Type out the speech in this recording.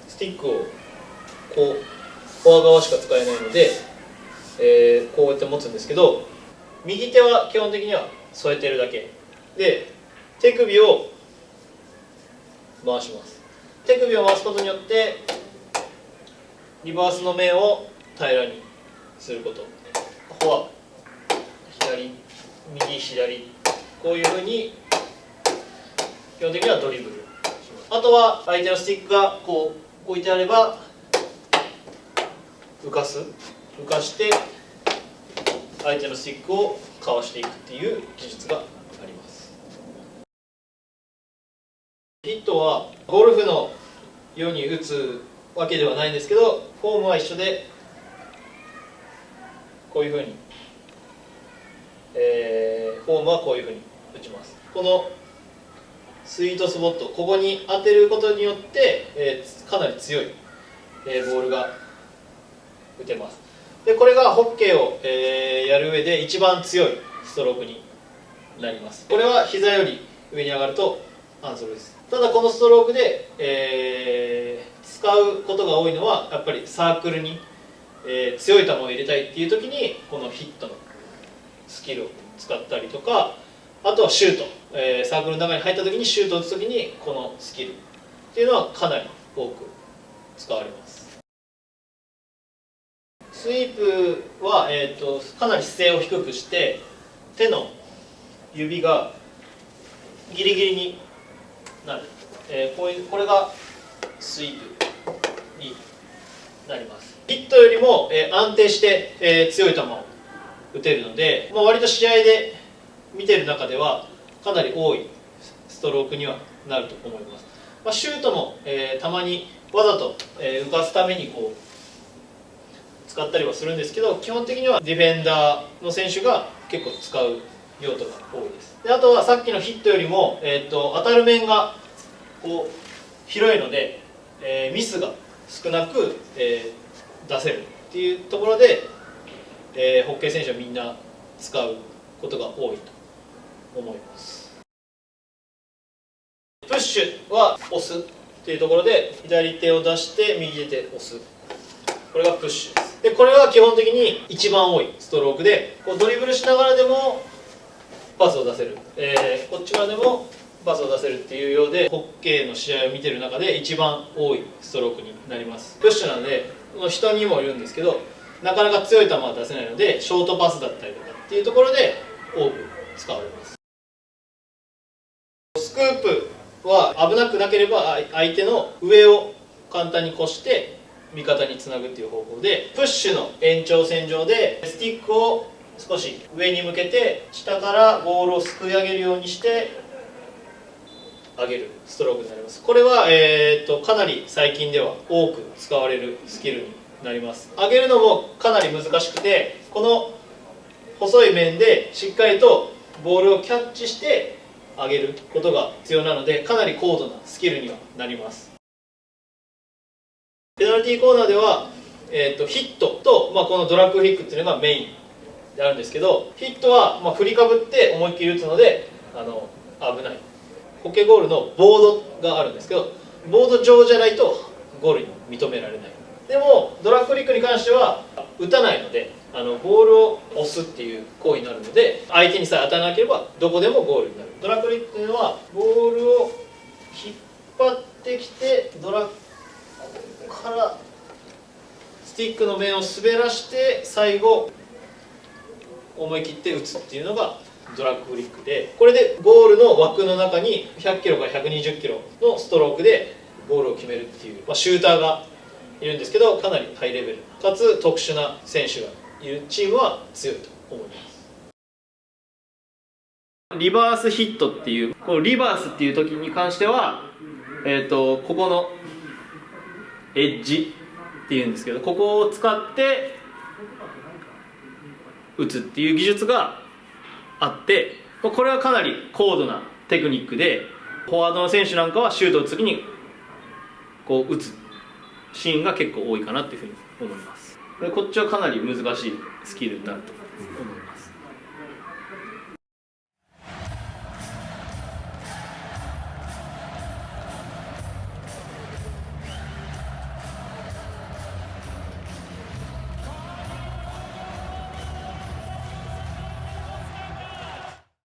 スティックをこうフォア側しか使えないので、こうやって持つんですけど、右手は基本的には添えてるだけで、手首を回します。手首を回すことによってリバースの面を平らにすること。フォア、左、右、左、こういうふうに基本的にはドリブルします。あとは相手のスティックがこう置いてあれば浮かして相手のスティックをかわしていくっていう技術があります。ヒットはゴルフのように打つわけではないんですけど、フォームは一緒でこういうふうに、フォームはこういうふうに打ちます。このスイートスポット、ここに当てることによって、かなり強い、ボールが打てます。でこれがホッケーを、やる上で一番強いストロークになります。これは膝より上に上がるとアンソロです。ただこのストロークで、使うことが多いのはやっぱりサークルに、強い球を入れたいっていう時にこのヒットのスキルを使ったりとか、あとはシュート、サークルの中に入った時にシュートを打つ時にこのスキルっていうのはかなり多く使われます。スイープは、かなり姿勢を低くして手の指がギリギリになる、これがスイープになります。ヒットよりも、安定して、強い球を打てるので、割と試合で見てる中ではかなり多いストロークにはなると思います。シュートも、たまにわざと、浮かすためにこう使ったりはするんですけど、基本的にはディフェンダーの選手が結構使う用途が多いです。であとはさっきのヒットよりも、当たる面がこう広いので、ミスが少なく、出せるっていうところで、ホッケー選手はみんな使うことが多いと思います。プッシュは押すっていうところで、左手を出して右手で押す、これがプッシュです。でこれは基本的に一番多いストロークで、こうドリブルしながらでもパスを出せる、こっち側でもパスを出せるっていうようで、ホッケーの試合を見てる中で一番多いストロークになります。プッシュなので人にもいるんですけど、なかなか強い球は出せないのでショートパスだったりとかっていうところで多く使われます。スクープは危なくなければ相手の上を簡単に越して味方につなぐっていう方法で、プッシュの延長線上でスティックを少し上に向けて下からボールをすくい上げるようにして上げるストロークになります。これは、かなり最近では多く使われるスキルになります。上げるのもかなり難しくて、この細い面でしっかりとボールをキャッチして上げることが必要なので、かなり高度なスキルにはなります。ペナルティーコーナーでは、ヒットと、このドラッグフリックっていうのがメインであるんですけど、ヒットは、振りかぶって思いっきり打つので危ない。ホッケーゴールのボードがあるんですけど、ボード上じゃないとゴールに認められない。でもドラッグフリックに関しては打たないので、ボールを押すっていう行為になるので、相手にさえ当たらなければどこでもゴールになる。ドラッグフリックというのはボールを引っ張ってきてからスティックの面を滑らして最後思い切って打つっていうのがドラッグフリックで、これでゴールの枠の中に100キロから120キロのストロークでゴールを決めるっていう、シューターがいるんですけど、かなりハイレベルかつ特殊な選手がいるチームは強いと思います。リバースヒットっていう、このリバースっていう時に関しては、ここのエッジっていうんですけど、ここを使って打つっていう技術があって、これはかなり高度なテクニックで、フォワードの選手なんかはシュートを打つ時にこう打つシーンが結構多いかなっていうふうに思います。でこっちはかなり難しいスキルになると思います。